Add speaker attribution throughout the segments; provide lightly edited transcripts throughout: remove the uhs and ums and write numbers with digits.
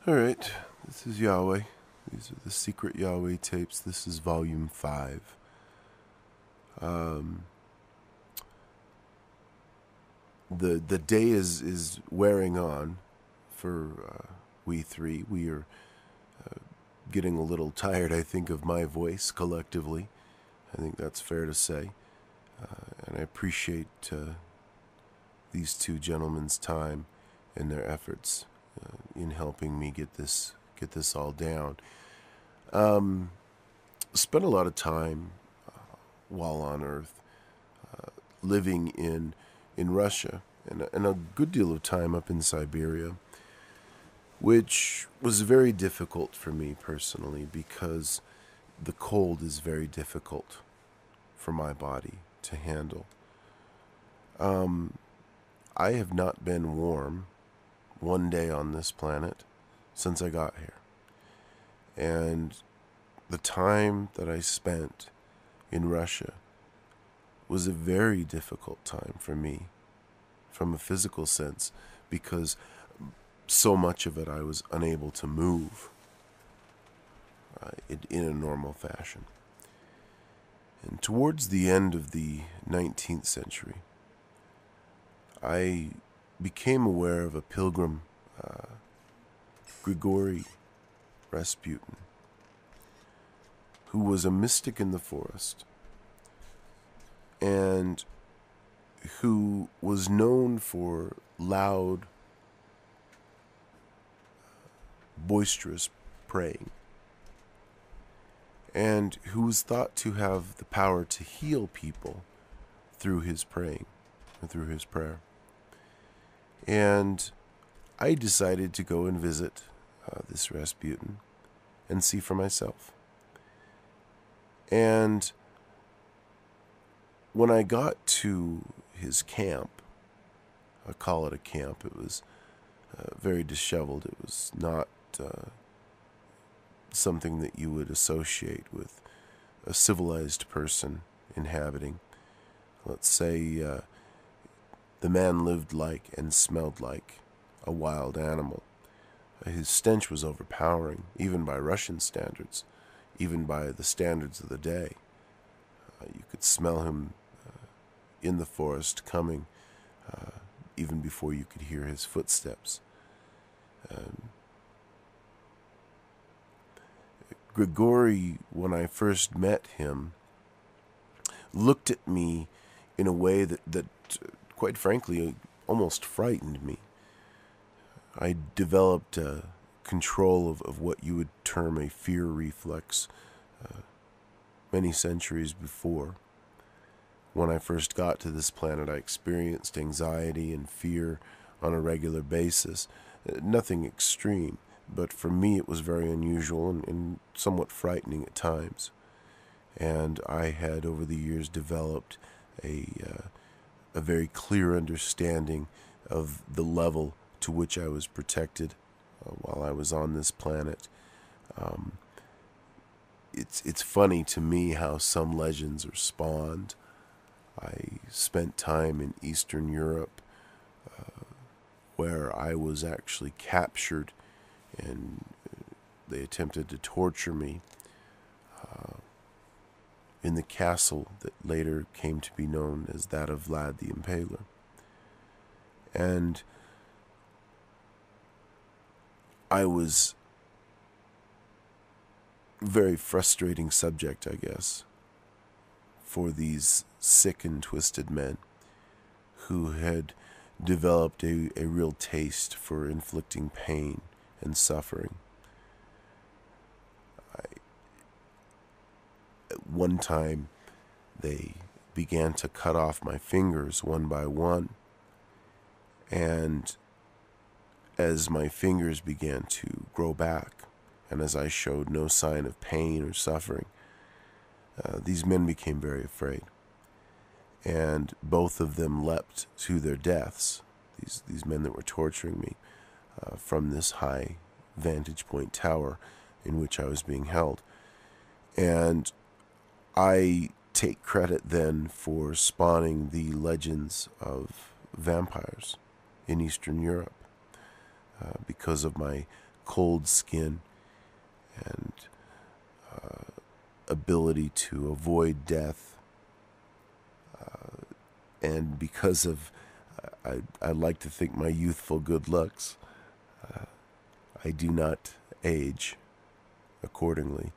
Speaker 1: Alright, this is Yahweh. These are the Secret Yahweh tapes. This is volume 5. The day is wearing on for we three. We are getting a little tired, I think, of my voice collectively. I think that's fair to say. And I appreciate these two gentlemen's time and their efforts in helping me get this all down. Spent a lot of time while on Earth, living in Russia, and a good deal of time up in Siberia, which was very difficult for me personally because the cold is very difficult for my body to handle. I have not been warm one day on this planet since I got here. And the time that I spent in Russia was a very difficult time for me from a physical sense because so much of it I was unable to move in a normal fashion. And towards the end of the 19th century, I became aware of a pilgrim, Grigory Rasputin, who was a mystic in the forest and who was known for loud, boisterous praying, and who was thought to have the power to heal people through his praying, or through his prayer. And I decided to go and visit this Rasputin and see for myself. And when I got to his camp, I call it a camp, it was very disheveled. It was not something that you would associate with a civilized person inhabiting. Let's say the man lived like and smelled like a wild animal. His stench was overpowering, even by Russian standards, even by the standards of the day. You could smell him in the forest coming, even before you could hear his footsteps. Grigory, when I first met him, looked at me in a way that quite frankly, almost frightened me. I developed control of what you would term a fear reflex many centuries before. When I first got to this planet, I experienced anxiety and fear on a regular basis. Nothing extreme, but for me it was very unusual and somewhat frightening at times. And I had over the years developed a very clear understanding of the level to which I was protected while I was on this planet. It's funny to me how some legends are spawned. I spent time in Eastern Europe where I was actually captured and they attempted to torture me in the castle that later came to be known as that of Vlad the Impaler. And I was a very frustrating subject, I guess, for these sick and twisted men who had developed a real taste for inflicting pain and suffering. At one time, they began to cut off my fingers one by one, and as my fingers began to grow back, and as I showed no sign of pain or suffering, these men became very afraid. And both of them leapt to their deaths, these men that were torturing me, from this high vantage point tower in which I was being held. And I take credit then for spawning the legends of vampires in Eastern Europe because of my cold skin and ability to avoid death. And because of, I like to think, my youthful good looks, I do not age accordingly,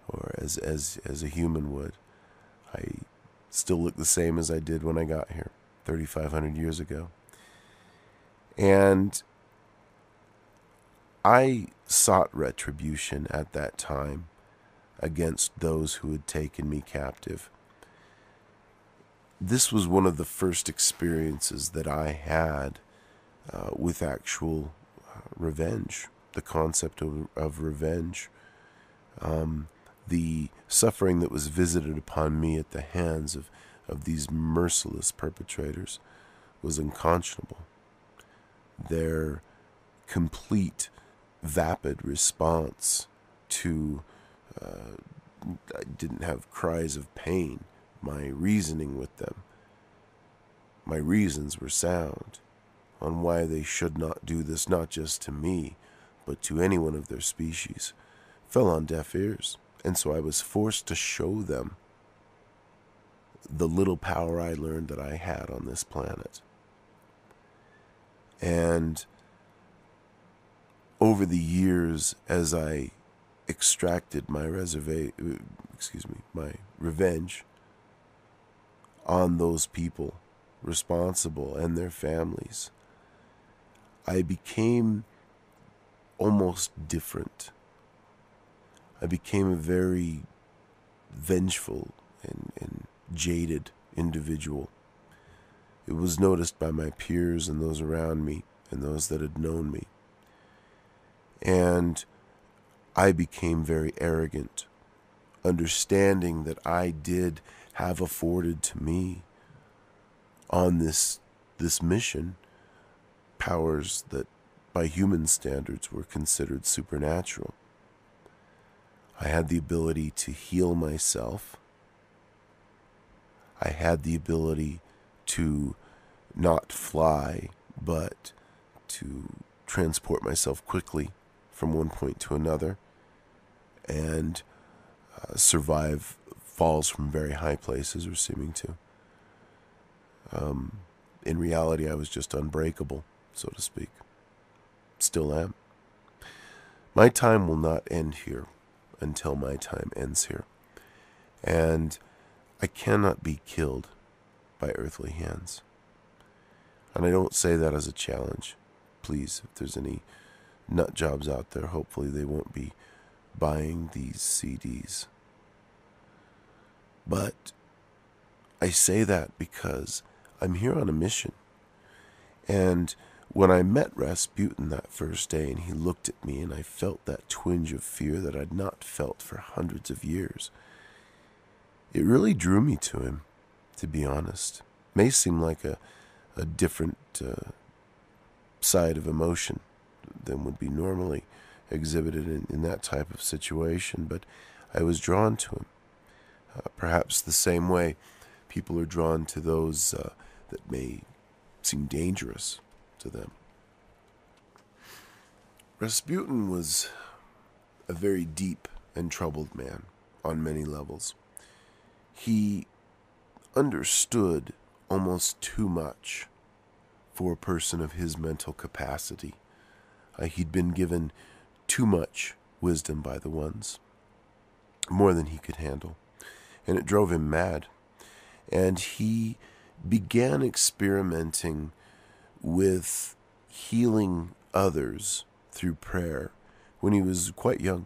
Speaker 1: or as a human would. I still look the same as I did when I got here 3,500 years ago. And I sought retribution at that time against those who had taken me captive. This was one of the first experiences that I had with actual revenge, the concept of revenge. The suffering that was visited upon me at the hands of these merciless perpetrators was unconscionable. Their complete, vapid response to, I didn't have cries of pain, my reasoning with them. My reasons were sound on why they should not do this, not just to me, but to anyone of their species, fell on deaf ears. And so I was forced to show them the little power I learned that I had on this planet. And over the years, as I extracted my my revenge on those people responsible and their families, I became almost different. I became a very vengeful and jaded individual. It was noticed by my peers and those around me and those that had known me. And I became very arrogant, understanding that I did have afforded to me on this mission powers that by human standards were considered supernatural. I had the ability to heal myself. I had the ability to not fly, but to transport myself quickly from one point to another and survive falls from very high places, or seeming to. In reality, I was just unbreakable, so to speak. Still am. My time will not end here until my time ends here. And I cannot be killed by earthly hands. And I don't say that as a challenge. Please, if there's any nut jobs out there, hopefully they won't be buying these CDs. But I say that because I'm here on a mission. And when I met Rasputin that first day and he looked at me and I felt that twinge of fear that I'd not felt for hundreds of years, it really drew me to him, to be honest. It may seem like a different side of emotion than would be normally exhibited in that type of situation, but I was drawn to him. Perhaps the same way people are drawn to those that may seem dangerous to them. Rasputin was a very deep and troubled man on many levels. He understood almost too much for a person of his mental capacity. He'd been given too much wisdom by the ones, more than he could handle, and it drove him mad. And he began experimenting with healing others through prayer when he was quite young.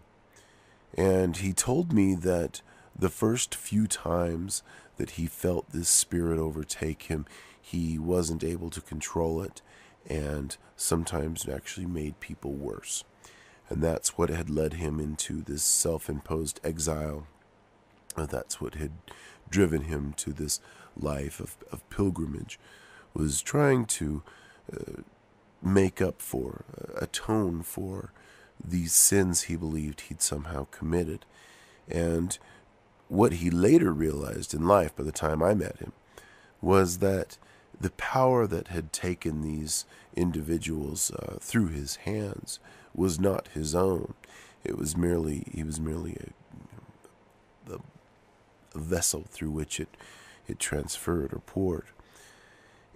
Speaker 1: And he told me that the first few times that he felt this spirit overtake him, he wasn't able to control it, and sometimes it actually made people worse. And that's what had led him into this self-imposed exile. That's what had driven him to this life of pilgrimage, was trying to make up for, atone for these sins he believed he'd somehow committed. And what he later realized in life, by the time I met him, was that the power that had taken these individuals through his hands was not his own. He was merely a vessel through which it transferred or poured.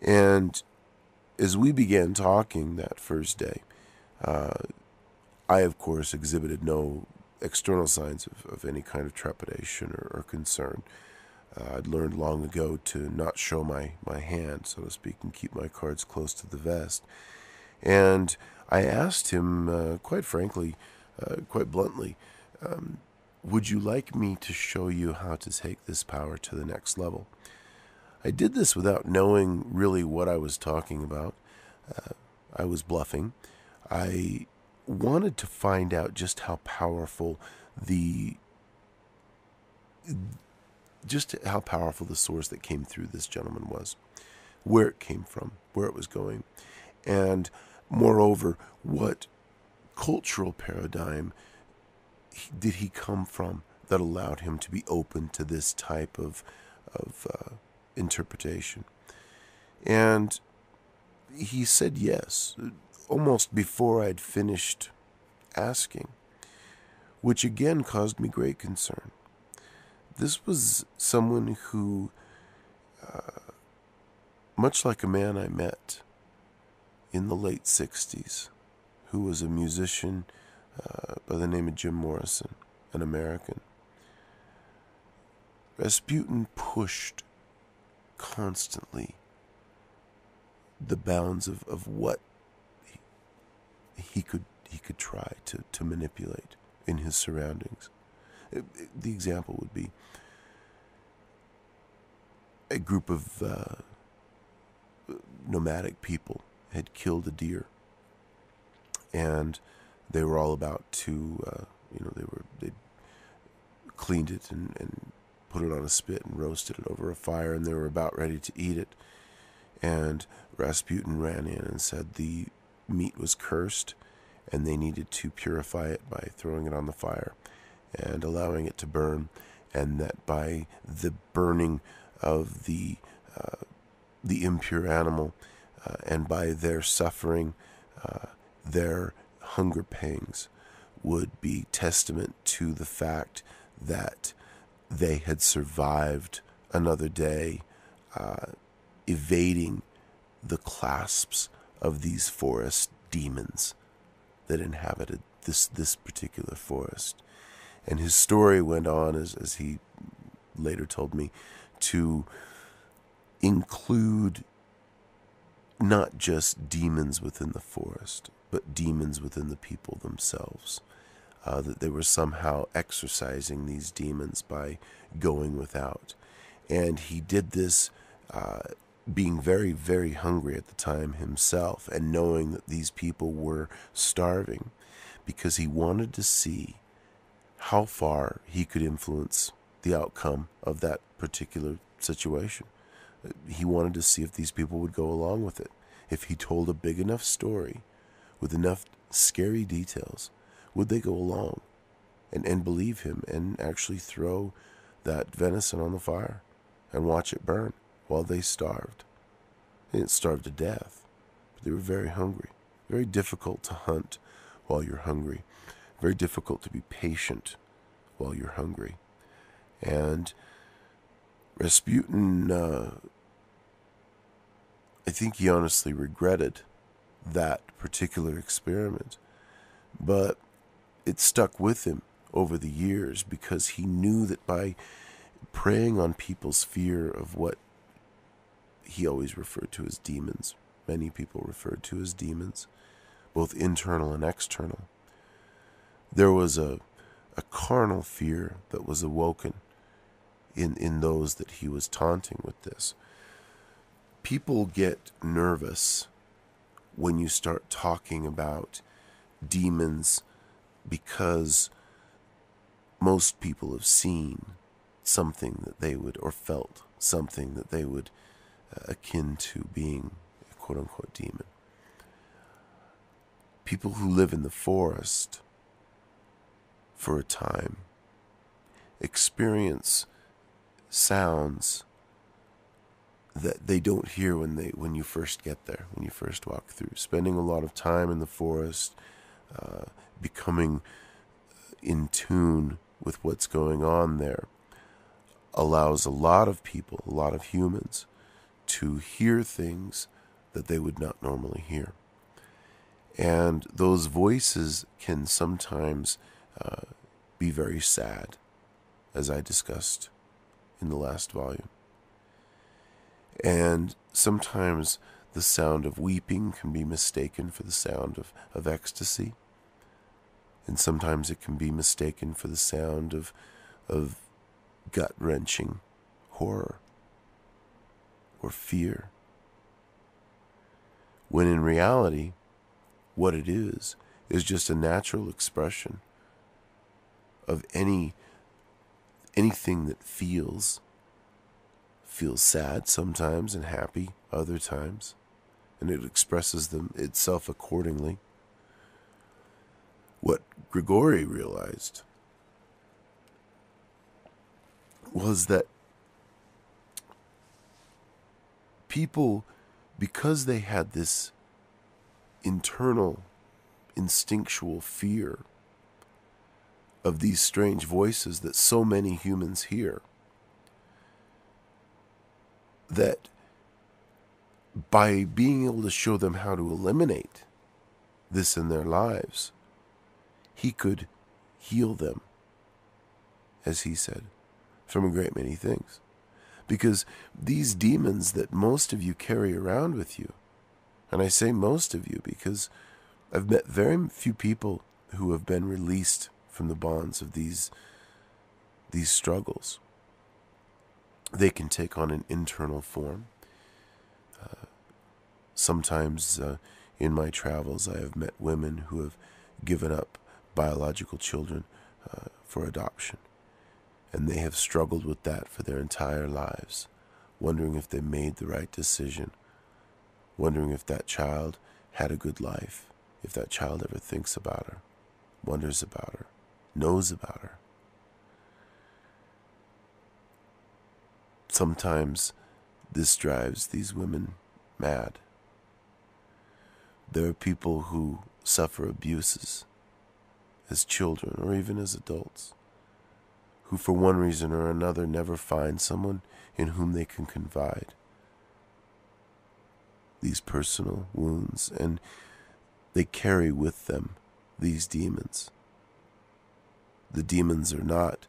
Speaker 1: And as we began talking that first day, I, of course, exhibited no external signs of any kind of trepidation or concern. I'd learned long ago to not show my hand, so to speak, and keep my cards close to the vest. And I asked him, quite frankly, quite bluntly, would you like me to show you how to take this power to the next level? I did this without knowing really what I was talking about. I was bluffing. I wanted to find out just how powerful the source that came through this gentleman was, where it came from, where it was going, and moreover, what cultural paradigm did he come from that allowed him to be open to this type of interpretation. And he said yes, almost before I'd finished asking, which again caused me great concern. This was someone who, much like a man I met in the late 60s, who was a musician by the name of Jim Morrison, an American. Rasputin pushed constantly the bounds of what he could try to manipulate in his surroundings. The example would be a group of nomadic people had killed a deer, and they were all about to, they cleaned it and put it on a spit and roasted it over a fire, and they were about ready to eat it. And Rasputin ran in and said the meat was cursed, and they needed to purify it by throwing it on the fire and allowing it to burn, and that by the burning of the impure animal and by their suffering, their hunger pangs would be testament to the fact that they had survived another day, evading the clasps of these forest demons that inhabited this particular forest. And his story went on, as he later told me, to include not just demons within the forest, but demons within the people themselves. That they were somehow exorcising these demons by going without. And he did this being very, very hungry at the time himself, and knowing that these people were starving, because he wanted to see how far he could influence the outcome of that particular situation. He wanted to see if these people would go along with it. If he told a big enough story with enough scary details, would they go along and believe him and actually throw that venison on the fire and watch it burn while they starved? They didn't starve to death, but they were very hungry. Very difficult to hunt while you're hungry. Very difficult to be patient while you're hungry. And Rasputin, I think he honestly regretted that particular experiment, but it stuck with him over the years, because he knew that by preying on people's fear of what he always referred to as demons, many people referred to as demons, both internal and external, there was a carnal fear that was awoken in those that he was taunting with this. People get nervous when you start talking about demons, because most people have seen something that they would, or felt something that they would akin to being a quote-unquote demon. People who live in the forest for a time experience sounds that they don't hear when you first get there, when you first walk through. Spending a lot of time in the forest, becoming in tune with what's going on there, allows a lot of people, a lot of humans, to hear things that they would not normally hear. And those voices can sometimes be very sad, as I discussed in the last volume. And sometimes the sound of weeping can be mistaken for the sound of ecstasy. And sometimes it can be mistaken for the sound of gut-wrenching horror or fear. When in reality, what it is just a natural expression of anything that feels sad sometimes and happy other times, and it expresses itself accordingly. What Grigori realized was that people, because they had this internal instinctual fear of these strange voices that so many humans hear, that by being able to show them how to eliminate this in their lives, he could heal them, as he said, from a great many things. Because these demons that most of you carry around with you, and I say most of you because I've met very few people who have been released from the bonds of these struggles. They can take on an internal form. Sometimes in my travels, I have met women who have given up biological children for adoption. And they have struggled with that for their entire lives, wondering if they made the right decision, wondering if that child had a good life, if that child ever thinks about her, wonders about her, knows about her. Sometimes this drives these women mad. There are people who suffer abuses as children or even as adults, who for one reason or another never find someone in whom they can confide these personal wounds, and they carry with them these demons. The demons are not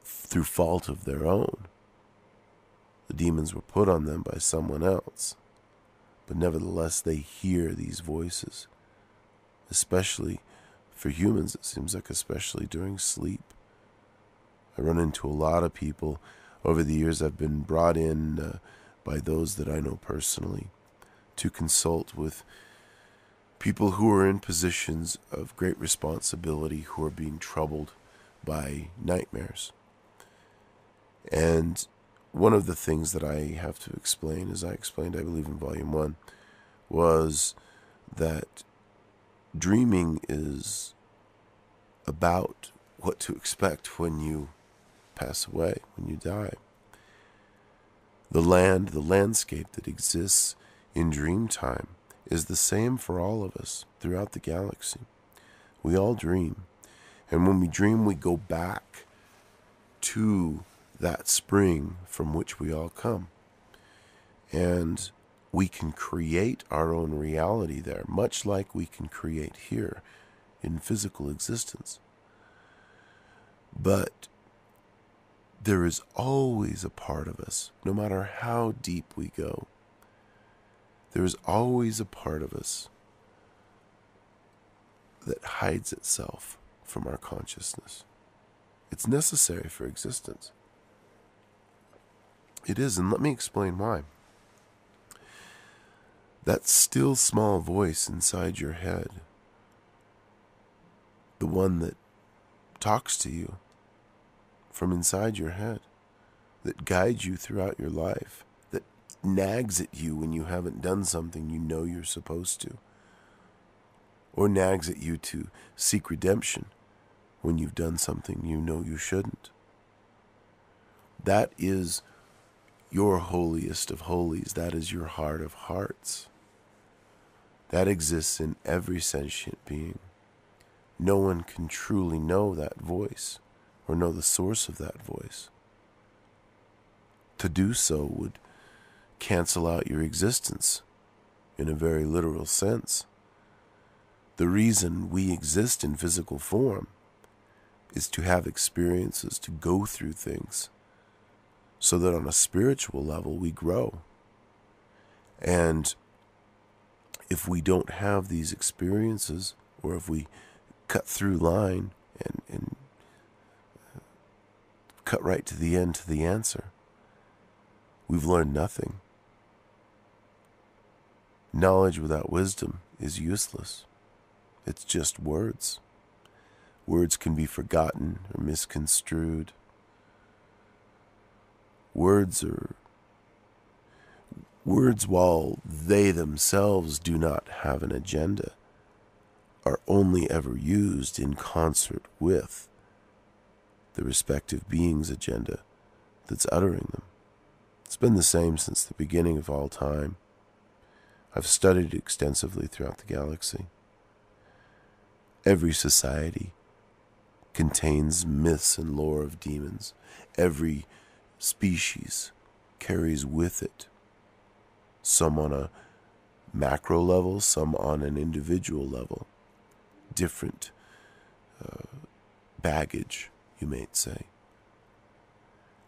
Speaker 1: through fault of their own. The demons were put on them by someone else. But nevertheless, they hear these voices. Especially for humans, it seems like especially during sleep. I run into a lot of people over the years. I've been brought in by those that I know personally to consult with people who are in positions of great responsibility, who are being troubled by nightmares. And one of the things that I have to explain, as I explained, I believe, in Volume 1, was that dreaming is about what to expect when you pass away, when you die. The landscape that exists in dream time is the same for all of us throughout the galaxy. We all dream. And when we dream, we go back to that spring from which we all come. And we can create our own reality there, much like we can create here in physical existence. But there is always a part of us, no matter how deep we go, there is always a part of us that hides itself from our consciousness. It's necessary for existence. It is, and let me explain why. That still small voice inside your head, the one that talks to you from inside your head, that guides you throughout your life, that nags at you when you haven't done something you know you're supposed to, or nags at you to seek redemption when you've done something you know you shouldn't. That is your holiest of holies, that is your heart of hearts. That exists in every sentient being. No one can truly know that voice or know the source of that voice. To do so would cancel out your existence in a very literal sense. The reason we exist in physical form is to have experiences, to go through things, so that on a spiritual level we grow. And if we don't have these experiences, or if we cut through line and cut right to the end, to the answer, we've learned nothing. Knowledge without wisdom is useless. It's just words. Words can be forgotten or misconstrued. Words, while they themselves do not have an agenda, are only ever used in concert with the respective being's agenda that's uttering them. It's been the same since the beginning of all time. I've studied it extensively throughout the galaxy. Every society contains myths and lore of demons. Every species carries with it, some on a macro level, some on an individual level, different baggage, you might say.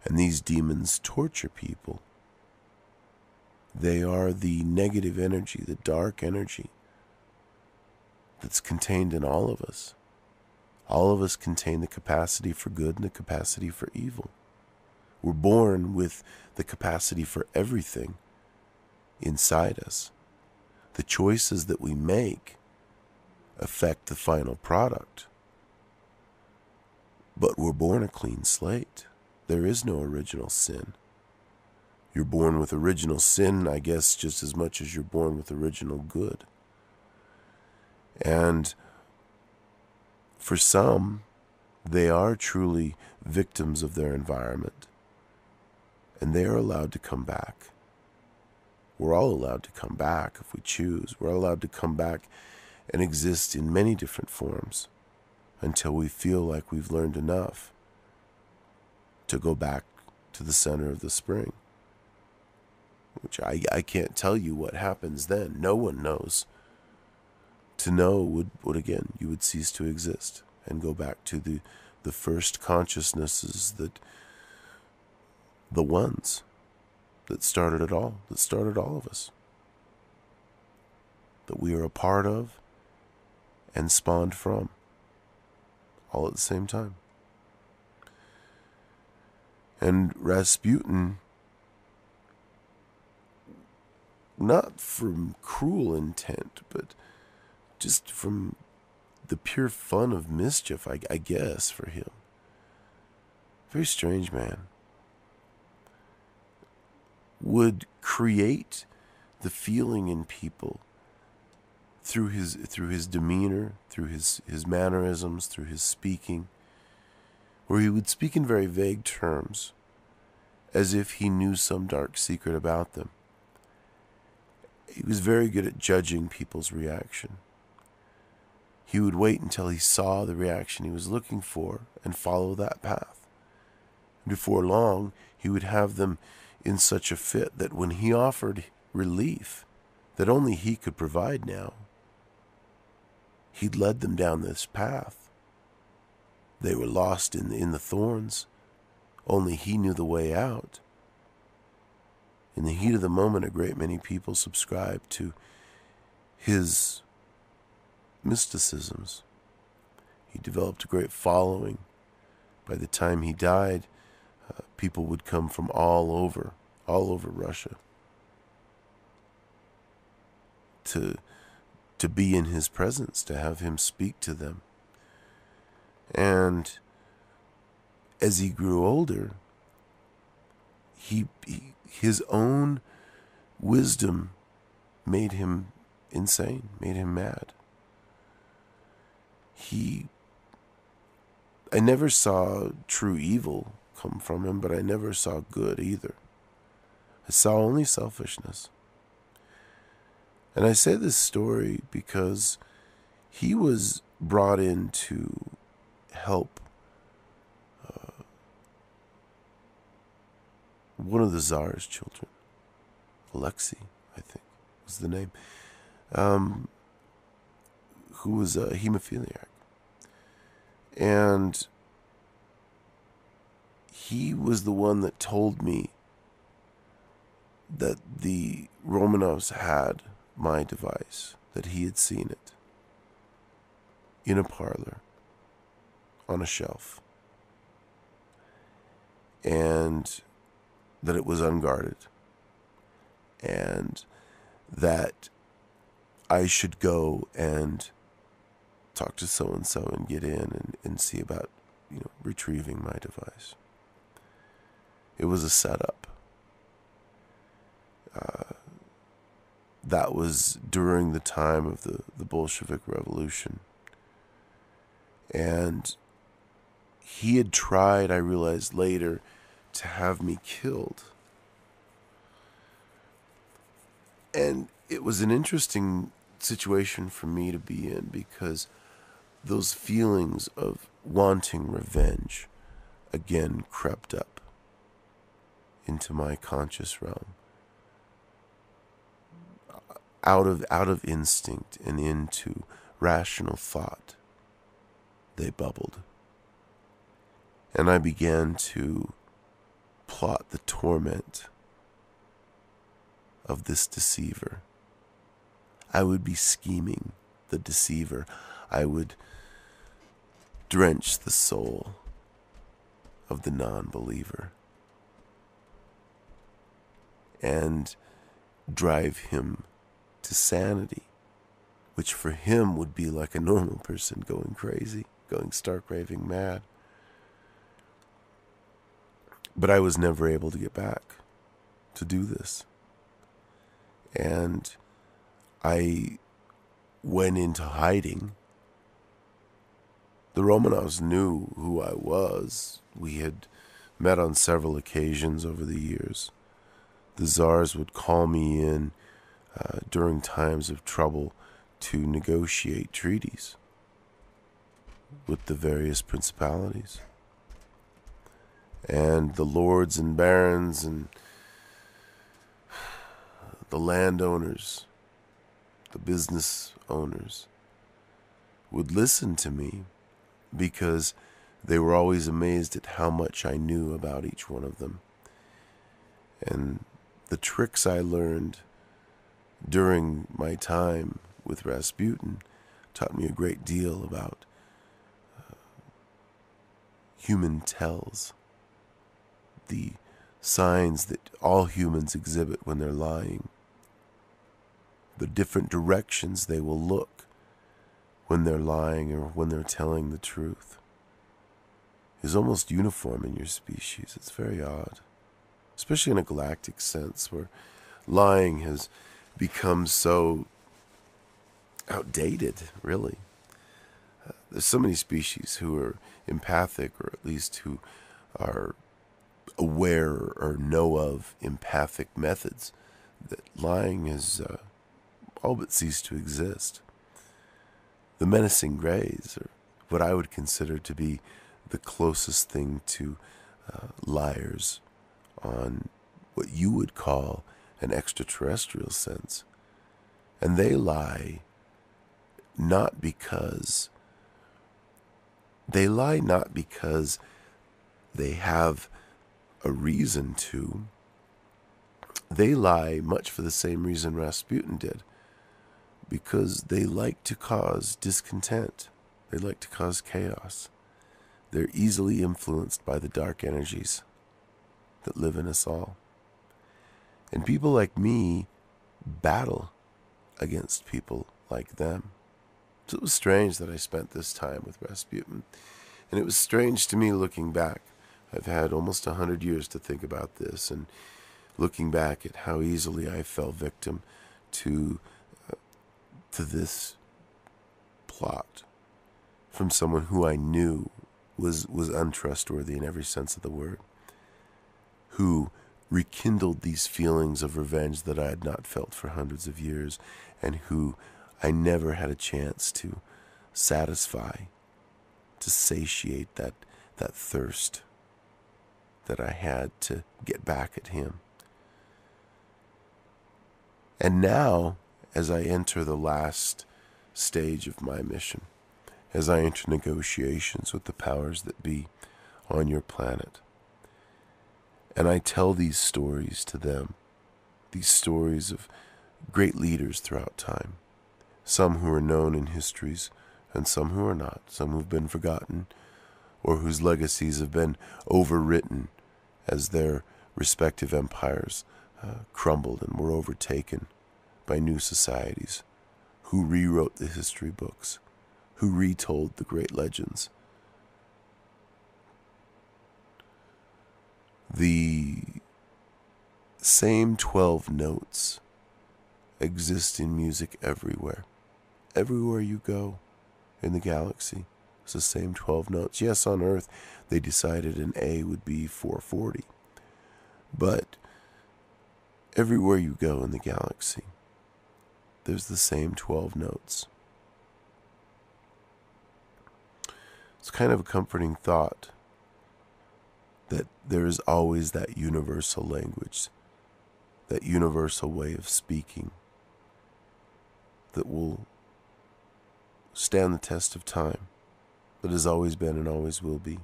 Speaker 1: And these demons torture people. They are the negative energy, the dark energy that's contained in all of us. All of us contain the capacity for good and the capacity for evil. We're born with the capacity for everything inside us. The choices that we make affect the final product. But we're born a clean slate. There is no original sin. You're born with original sin, I guess, just as much as you're born with original good. And for some, they are truly victims of their environment. And they are allowed to come back. We're all allowed to come back if we choose. We're allowed to come back and exist in many different forms until we feel like we've learned enough to go back to the center of the spring. Which I can't tell you what happens then. No one knows. To know would again, you would cease to exist and go back to the first consciousnesses, that the ones that started it all, that started all of us, that we are a part of and spawned from, all at the same time. And Rasputin, not from cruel intent, but just from the pure fun of mischief, I guess, for him. Very strange man. Would create the feeling in people through his demeanor, through his mannerisms, through his speaking, where he would speak in very vague terms, as if he knew some dark secret about them. He was very good at judging people's reaction. He would wait until he saw the reaction he was looking for and follow that path. Before long, he would have them in such a fit that when he offered relief that only he could provide now, he'd led them down this path. They were lost in the thorns. Only he knew the way out. In the heat of the moment, a great many people subscribed to his mysticisms. He developed a great following. By the time he died, people would come from all over Russia to be in his presence, to have him speak to them. And as he grew older, his own wisdom made him insane, made him mad. I never saw true evil come from him, but I never saw good either. I saw only selfishness. And I say this story because he was brought in to help one of the Tsar's children, Alexei, I think was the name, who was a hemophiliac. And he was the one that told me that the Romanovs had my device, that he had seen it in a parlor on a shelf, and that it was unguarded, and that I should go and talk to so-and-so and get in and see about, retrieving my device. It was a setup. That was during the time of the Bolshevik Revolution. And he had tried, I realized later, to have me killed. And it was an interesting situation for me to be in, because those feelings of wanting revenge again crept up into my conscious realm. Out of instinct and into rational thought, they bubbled. And I began to plot the torment of this deceiver. I would be scheming the deceiver. I would drench the soul of the non-believer and drive him to sanity, which for him would be like a normal person going crazy, going stark raving mad. But I was never able to get back to do this. And I went into hiding. The Romanovs knew who I was. We had met on several occasions over the years. The Tsars would call me in during times of trouble to negotiate treaties with the various principalities. And the lords and barons and the landowners, the business owners, would listen to me because they were always amazed at how much I knew about each one of them. And the tricks I learned during my time with Rasputin taught me a great deal about human tells, the signs that all humans exhibit when they're lying, the different directions they will look when they're lying or when they're telling the truth, is almost uniform in your species. It's very odd, especially in a galactic sense, where lying has become so outdated, really. There's so many species who are empathic, or at least who are aware or know of empathic methods, that lying has all but ceased to exist. The menacing greys are what I would consider to be the closest thing to liars on what you would call an extraterrestrial sense. And they lie not because they have a reason to. They lie much for the same reason Rasputin did, because they like to cause discontent. They like to cause chaos. They're easily influenced by the dark energies that live in us all. And people like me battle against people like them. So it was strange that I spent this time with Rasputin. And it was strange to me looking back. I've had almost 100 years to think about this, and looking back at how easily I fell victim to this plot from someone who I knew was untrustworthy in every sense of the word, who rekindled these feelings of revenge that I had not felt for hundreds of years, and who I never had a chance to satisfy, to satiate that thirst that I had to get back at him. And now, as I enter the last stage of my mission, as I enter negotiations with the powers that be on your planet, and I tell these stories to them, these stories of great leaders throughout time, some who are known in histories and some who are not, some who've been forgotten or whose legacies have been overwritten as their respective empires crumbled and were overtaken by new societies, who rewrote the history books, who retold the great legends. The same 12 notes exist in music everywhere. Everywhere you go in the galaxy, it's the same 12 notes. Yes, on Earth, they decided an A would be 440. But everywhere you go in the galaxy, there's the same 12 notes. It's kind of a comforting thought that there is always that universal language, that universal way of speaking that will stand the test of time, that has always been and always will be.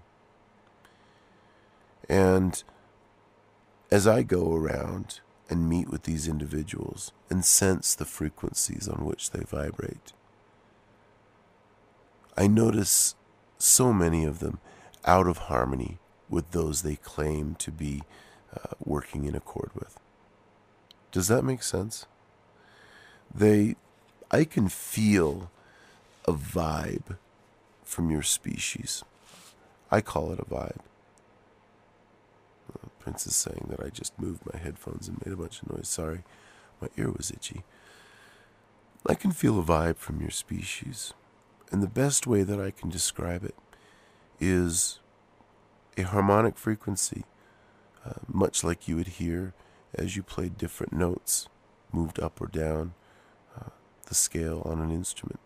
Speaker 1: And as I go around and meet with these individuals and sense the frequencies on which they vibrate, I notice so many of them out of harmony with those they claim to be working in accord with. Does that make sense? I can feel a vibe from your species. I call it a vibe. Prince is saying that I just moved my headphones and made a bunch of noise. Sorry, my ear was itchy. I can feel a vibe from your species. And the best way that I can describe it is a harmonic frequency, much like you would hear as you played different notes, moved up or down the scale on an instrument.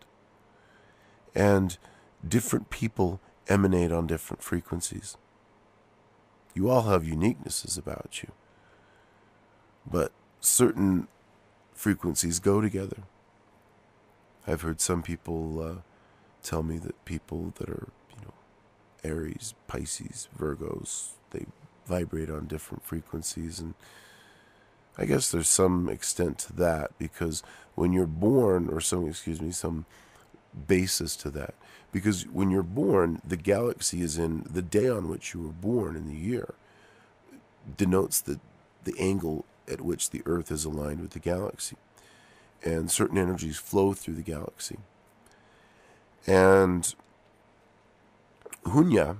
Speaker 1: And different people emanate on different frequencies. You all have uniquenesses about you, but certain frequencies go together. I've heard some people tell me that people that are, Aries, Pisces, Virgos, they vibrate on different frequencies, and I guess there's some extent to that, because when you're born, or some basis to that, because when you're born, the galaxy is in the day on which you were born in the year denotes the angle at which the Earth is aligned with the galaxy, and certain energies flow through the galaxy. And Hunya,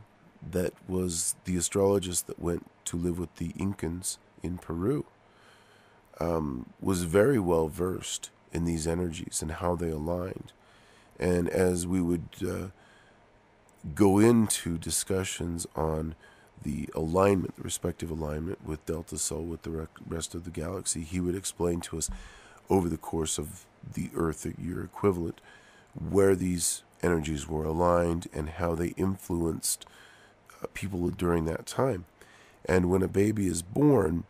Speaker 1: that was the astrologist that went to live with the Incans in Peru, was very well versed in these energies and how they aligned. And as we would go into discussions on the alignment, the respective alignment with Delta Sol, with the rest of the galaxy, he would explain to us over the course of the Earth year equivalent where these energies were aligned and how they influenced people during that time. And when a baby is born,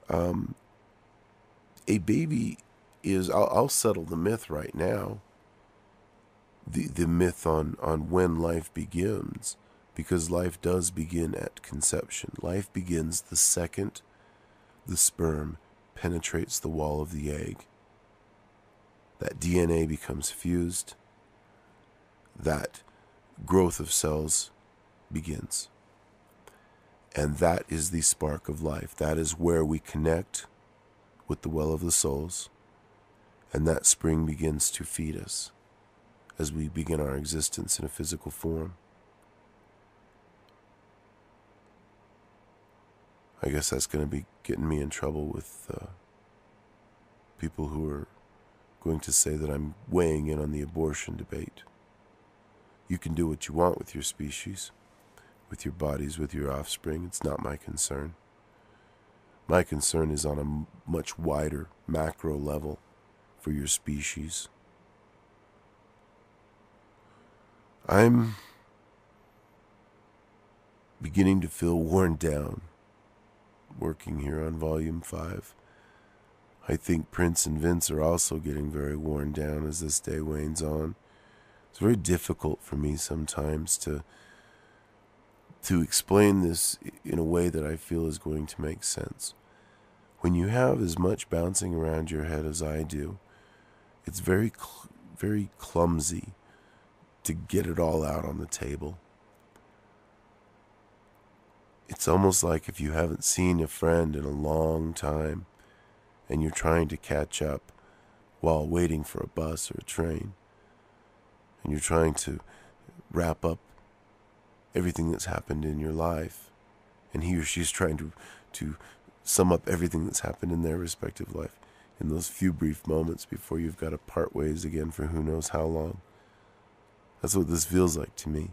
Speaker 1: a baby is, I'll settle the myth right now, the myth on when life begins, because life does begin at conception. Life begins the second the sperm penetrates the wall of the egg. That DNA becomes fused. That growth of cells begins. And that is the spark of life. That is where we connect with the well of the souls. And that spring begins to feed us as we begin our existence in a physical form. I guess that's going to be getting me in trouble with people who are going to say that I'm weighing in on the abortion debate. You can do what you want with your species, with your bodies, with your offspring. It's not my concern. My concern is on a much wider macro level for your species. I'm beginning to feel worn down working here on Volume 5. I think Prince and Vince are also getting very worn down as this day wanes on. It's very difficult for me sometimes to explain this in a way that I feel is going to make sense. When you have as much bouncing around your head as I do, it's very clumsy to get it all out on the table. It's almost like if you haven't seen a friend in a long time and you're trying to catch up while waiting for a bus or a train, and you're trying to wrap up everything that's happened in your life, and he or she's trying to sum up everything that's happened in their respective life in those few brief moments before you've got to part ways again for who knows how long. That's what this feels like to me.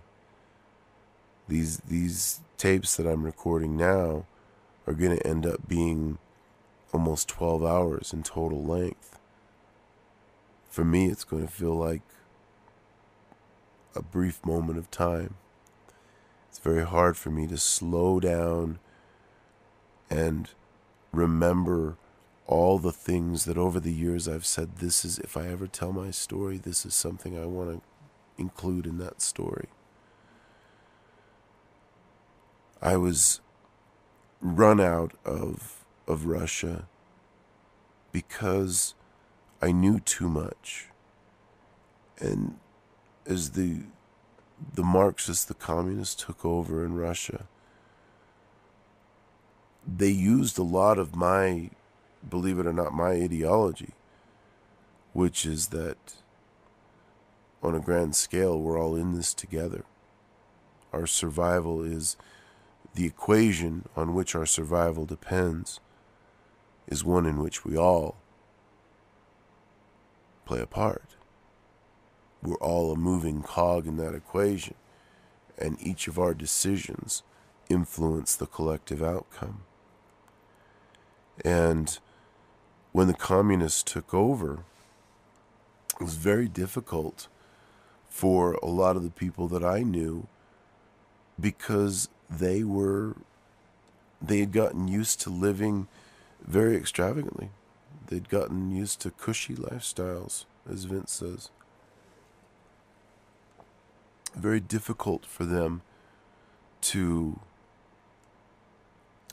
Speaker 1: These tapes that I'm recording now are going to end up being almost 12 hours in total length. For me, it's going to feel like a brief moment of time. It's very hard for me to slow down and remember all the things that over the years I've said, this is, if I ever tell my story, this is something I want to include in that story. I was run out of Russia because I knew too much. And as the Marxists, the communists took over in Russia, they used a lot of my, believe it or not, my ideology, which is that on a grand scale, we're all in this together. Our survival is the equation on which our survival depends, is one in which we all play a part. We're all a moving cog in that equation, and each of our decisions influence the collective outcome. And when the communists took over, it was very difficult for a lot of the people that I knew, because they had gotten used to living very extravagantly. They'd gotten used to cushy lifestyles, as Vince says. Very difficult for them to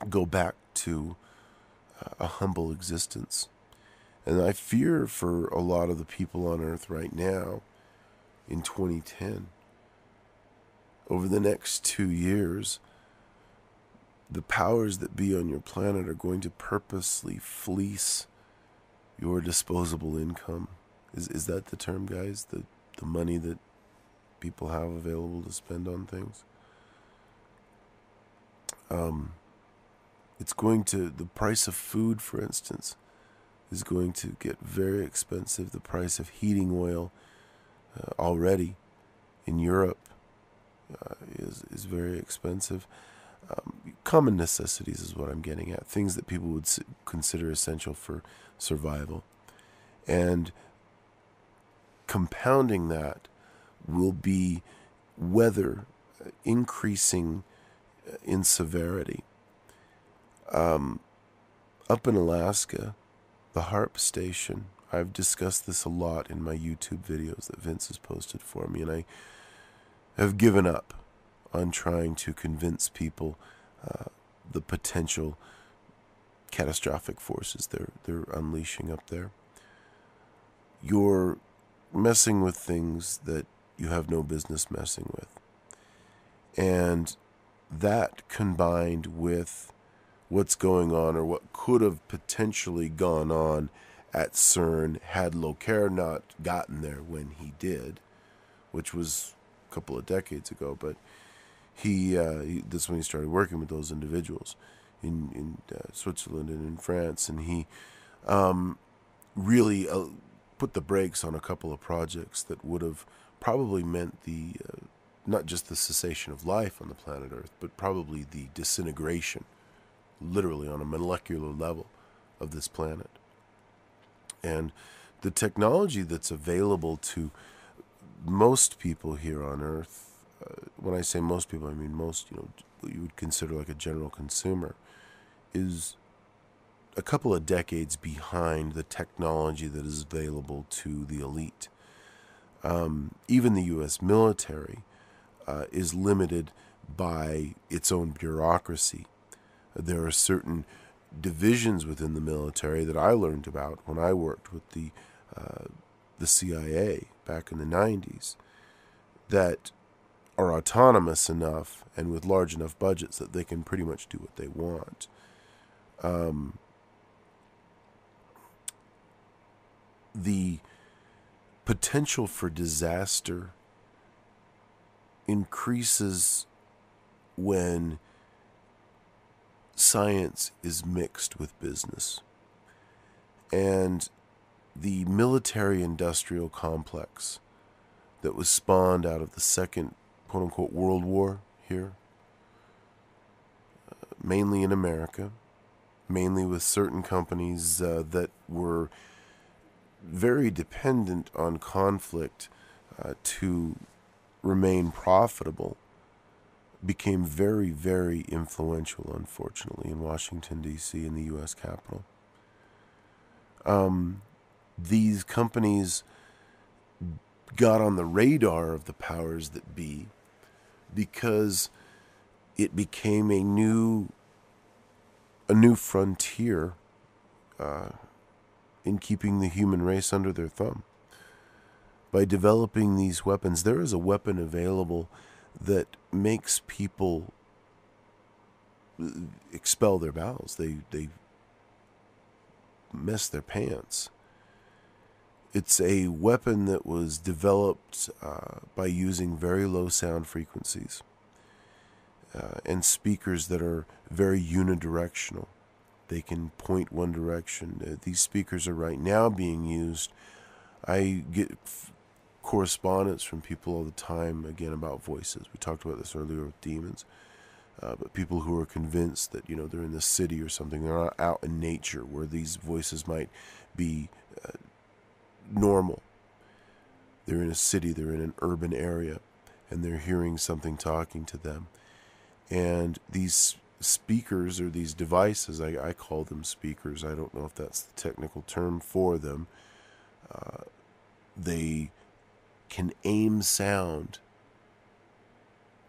Speaker 1: go back to a humble existence. And I fear for a lot of the people on Earth right now in 2010, over the next 2 years, the powers that be on your planet are going to purposely fleece your disposable income. Is that the term, guys? The money that people have available to spend on things? It's going to, the price of food, for instance, is going to get very expensive. The price of heating oil already in Europe is very expensive. Common necessities is what I'm getting at. Things that people would consider essential for survival. And compounding that will be weather increasing in severity. Up in Alaska, the HARP station, I've discussed this a lot in my YouTube videos that Vince has posted for me, and I have given up on trying to convince people the potential catastrophic forces they're unleashing up there. You're messing with things that you have no business messing with. And that, combined with what's going on, or what could have potentially gone on at CERN had Locaire not gotten there when he did, which was a couple of decades ago, but that's when he started working with those individuals in Switzerland and in France, and he really put the brakes on a couple of projects that would have probably meant the not just the cessation of life on the planet Earth, but probably the disintegration literally on a molecular level of this planet. And the technology that's available to most people here on Earth, when I say most people, I mean most, what you would consider like a general consumer, is a couple of decades behind the technology that is available to the elite. Even the U.S. military is limited by its own bureaucracy. There are certain divisions within the military that I learned about when I worked with the CIA back in the 90s that are autonomous enough and with large enough budgets that they can pretty much do what they want. The potential for disaster increases when science is mixed with business. And the military-industrial complex that was spawned out of the second, quote-unquote, World War here, mainly in America, mainly with certain companies that were very dependent on conflict to remain profitable, became very, very influential, unfortunately, in Washington, D.C., in the U.S. Capitol. These companies got on the radar of the powers that be because it became a new frontier in keeping the human race under their thumb. By developing these weapons, there is a weapon available that makes people expel their bowels. They mess their pants. It's a weapon that was developed by using very low sound frequencies and speakers that are very unidirectional. They can point one direction. These speakers are right now being used. I get correspondence from people all the time, again, about voices. We talked about this earlier with demons. But people who are convinced that, they're in the city or something, they're not out in nature where these voices might be normal. They're in a city, they're in an urban area, and they're hearing something talking to them. And these speakers or these devices, I call them speakers, I don't know if that's the technical term for them, they can aim sound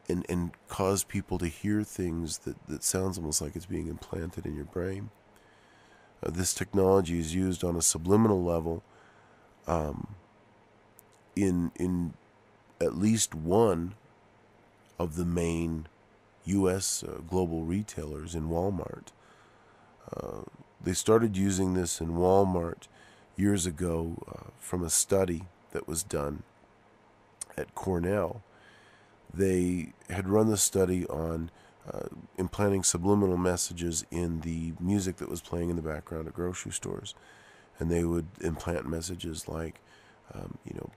Speaker 1: and cause people to hear things that sounds almost like it's being implanted in your brain. This technology is used on a subliminal level in at least one of the main U.S. Global retailers in Walmart. They started using this in Walmart years ago from a study that was done at Cornell. They had run the study on implanting subliminal messages in the music that was playing in the background at grocery stores. And they would implant messages like,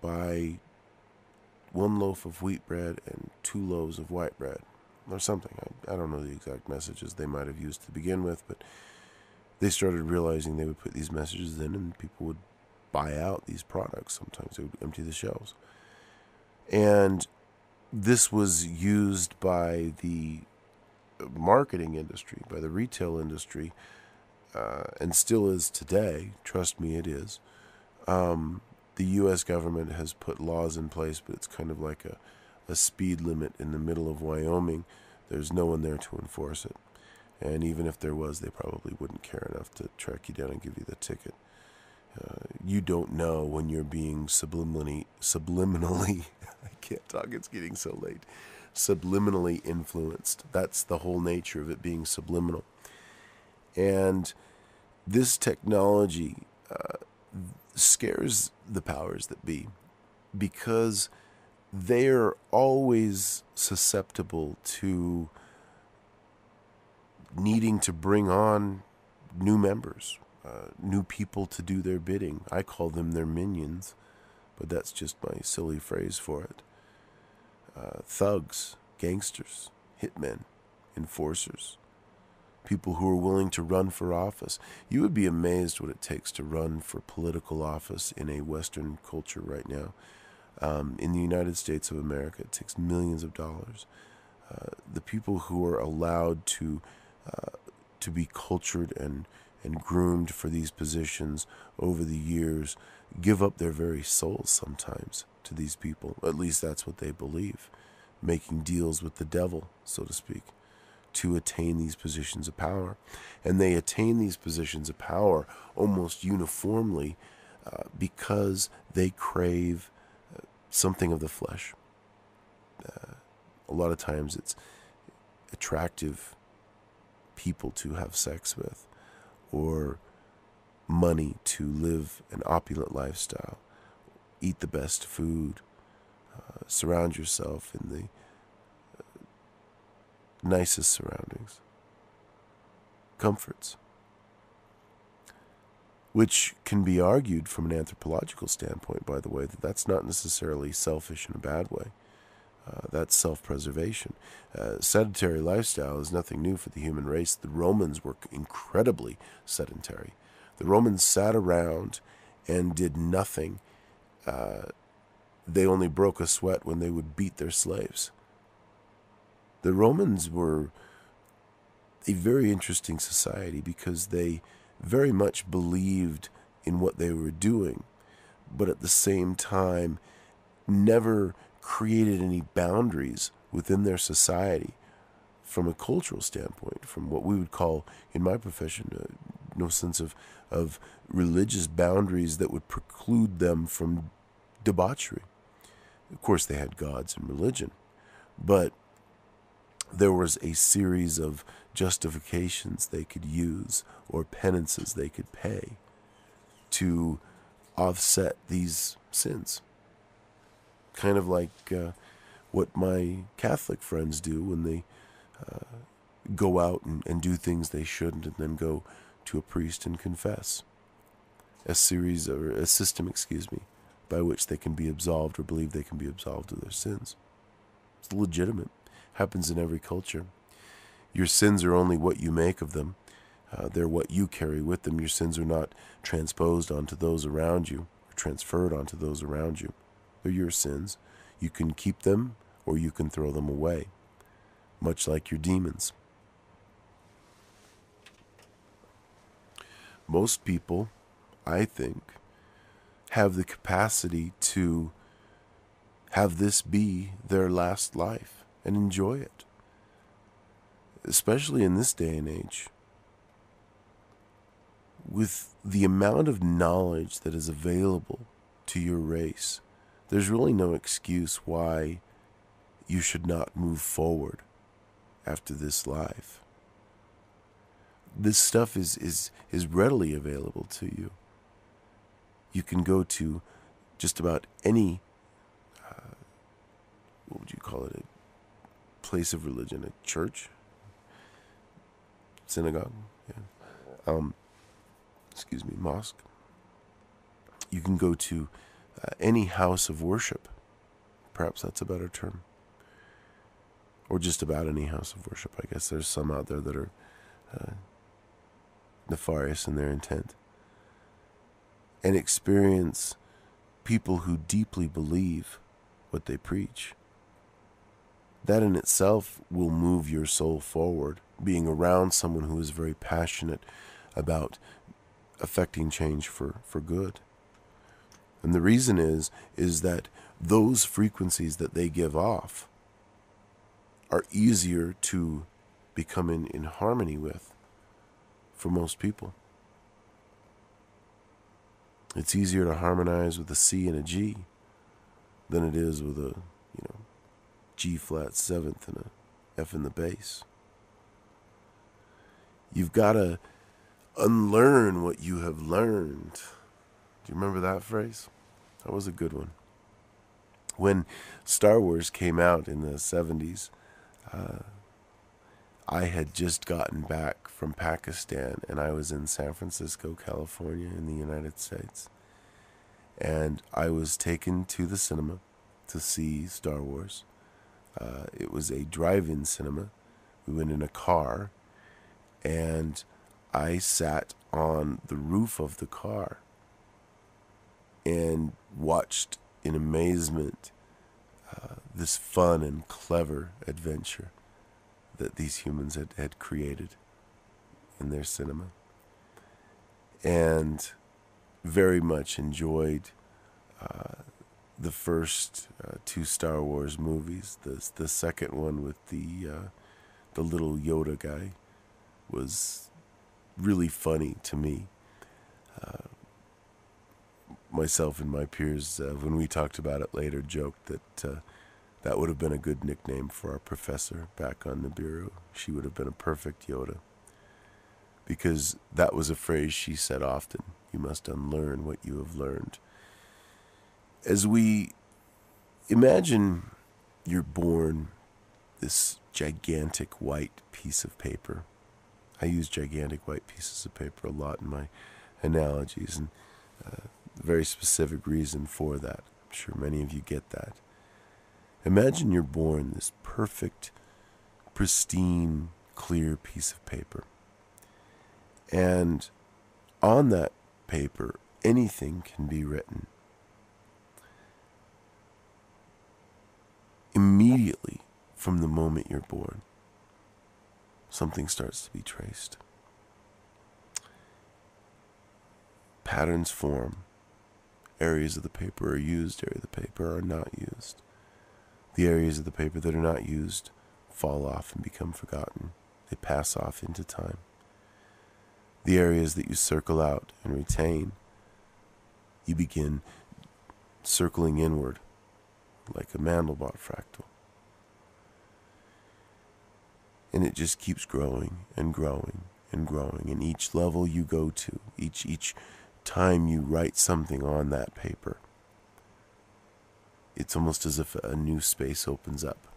Speaker 1: buy 1 loaf of wheat bread and 2 loaves of white bread, or something. I don't know the exact messages they might have used to begin with, but they started realizing they would put these messages in and people would buy out these products. Sometimes they would empty the shelves. And this was used by the marketing industry, by the retail industry, and still is today. Trust me, it is. The U.S. government has put laws in place, but it's kind of like a speed limit in the middle of Wyoming. There's no one there to enforce it. And even if there was, they probably wouldn't care enough to track you down and give you the ticket. You don't know when you're being subliminally, I can't talk, it's getting so late, subliminally influenced. That's the whole nature of it being subliminal. And this technology scares the powers that be because they're always susceptible to needing to bring on new members, new people to do their bidding. I call them their minions, but that's just my silly phrase for it. Thugs, gangsters, hitmen, enforcers, people who are willing to run for office. You would be amazed what it takes to run for political office in a Western culture right now. In the United States of America, it takes millions of dollars. The people who are allowed to be cultured and groomed for these positions over the years give up their very souls sometimes to these people. At least that's what they believe. Making deals with the devil, so to speak, to attain these positions of power. And they attain these positions of power almost uniformly because they crave something of the flesh. A lot of times it's attractive people to have sex with, or money to live an opulent lifestyle, eat the best food, surround yourself in the nicest surroundings, comforts, which can be argued from an anthropological standpoint, by the way, that that's not necessarily selfish in a bad way. That's self-preservation. Sedentary lifestyle is nothing new for the human race. The Romans were incredibly sedentary. The Romans sat around and did nothing. They only broke a sweat when they would beat their slaves. The Romans were a very interesting society because they very much believed in what they were doing, but at the same time never created any boundaries within their society from a cultural standpoint, from what we would call, in my profession, no sense of religious boundaries that would preclude them from debauchery. Of course, they had gods and religion, but there was a series of justifications they could use or penances they could pay to offset these sins. Kind of like what my Catholic friends do when they go out and do things they shouldn't, and then go to a priest and confess. A system, by which they can be absolved or believe they can be absolved of their sins. It's legitimate. Happens in every culture. Your sins are only what you make of them. They're what you carry with them. Your sins are not transposed onto those around you, or transferred onto those around you. They're your sins. You can keep them or you can throw them away, much like your demons. Most people, I think, have the capacity to have this be their last life and enjoy it, especially in this day and age. With the amount of knowledge that is available to your race, there's really no excuse why you should not move forward after this life. This stuff is readily available to you. You can go to just about any, what would you call it, a place of religion, a church, synagogue, mosque. You can go to any house of worship. Perhaps that's a better term. Or just about any house of worship. I guess there's some out there that are nefarious in their intent. And experience people who deeply believe what they preach. That in itself will move your soul forward. Being around someone who is very passionate about affecting change for good. And the reason is that those frequencies that they give off are easier to become in harmony with for most people. It's easier to harmonize with a C and a G than it is with a G flat seventh and a F in the bass. You've got to unlearn what you have learned. Do you remember that phrase? That was a good one. When Star Wars came out in the 70s, I had just gotten back from Pakistan, and I was in San Francisco, California, in the United States. And I was taken to the cinema to see Star Wars. It was a drive-in cinema. We went in a car, and I sat on the roof of the car and watched in amazement this fun and clever adventure that these humans had created in their cinema, and very much enjoyed the first two Star Wars movies. The second one with the little Yoda guy was really funny to me. Myself and my peers, when we talked about it later, joked that that would have been a good nickname for our professor back on Nibiru. She would have been a perfect Yoda, because that was a phrase she said often: you must unlearn what you have learned. As we imagine you're born this gigantic white piece of paper. I use gigantic white pieces of paper a lot in my analogies, and very specific reason for that. I'm sure many of you get that. Imagine you're born this perfect, pristine, clear piece of paper. And on that paper, anything can be written. Immediately from the moment you're born, something starts to be traced. Patterns form. Areas of the paper are used, areas of the paper are not used. The areas of the paper that are not used fall off and become forgotten. They pass off into time. The areas that you circle out and retain, you begin circling inward like a Mandelbrot fractal. And it just keeps growing and growing and growing. And each level you go to, each time you write something on that paper, it's almost as if a new space opens up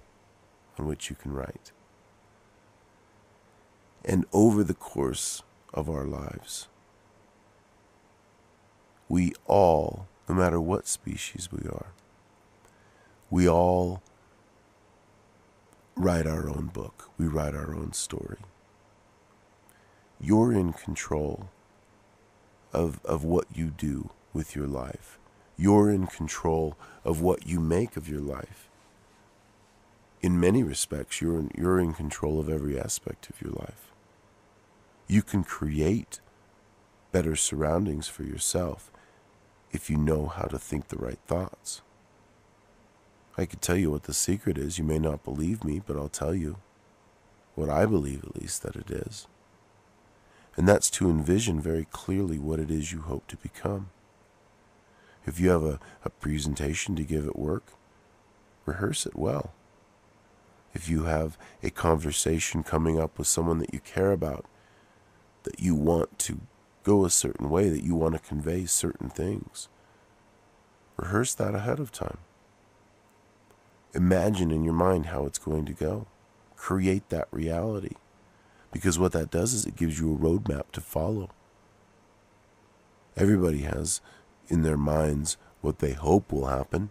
Speaker 1: on which you can write. And over the course of our lives, we all, no matter what species we all write our own book. We write our own story. You're in control of what you do with your life. You're in control of what you make of your life. In many respects, you're in control of every aspect of your life. You can create better surroundings for yourself if you know how to think the right thoughts. I could tell you what the secret is. You may not believe me, but I'll tell you what I believe, at least, that it is. And that's to envision very clearly what it is you hope to become. If you have a presentation to give at work, rehearse it well. If you have a conversation coming up with someone that you care about, that you want to go a certain way, that you want to convey certain things, rehearse that ahead of time. Imagine in your mind how it's going to go. Create that reality. Because what that does is it gives you a roadmap to follow. Everybody has in their minds what they hope will happen.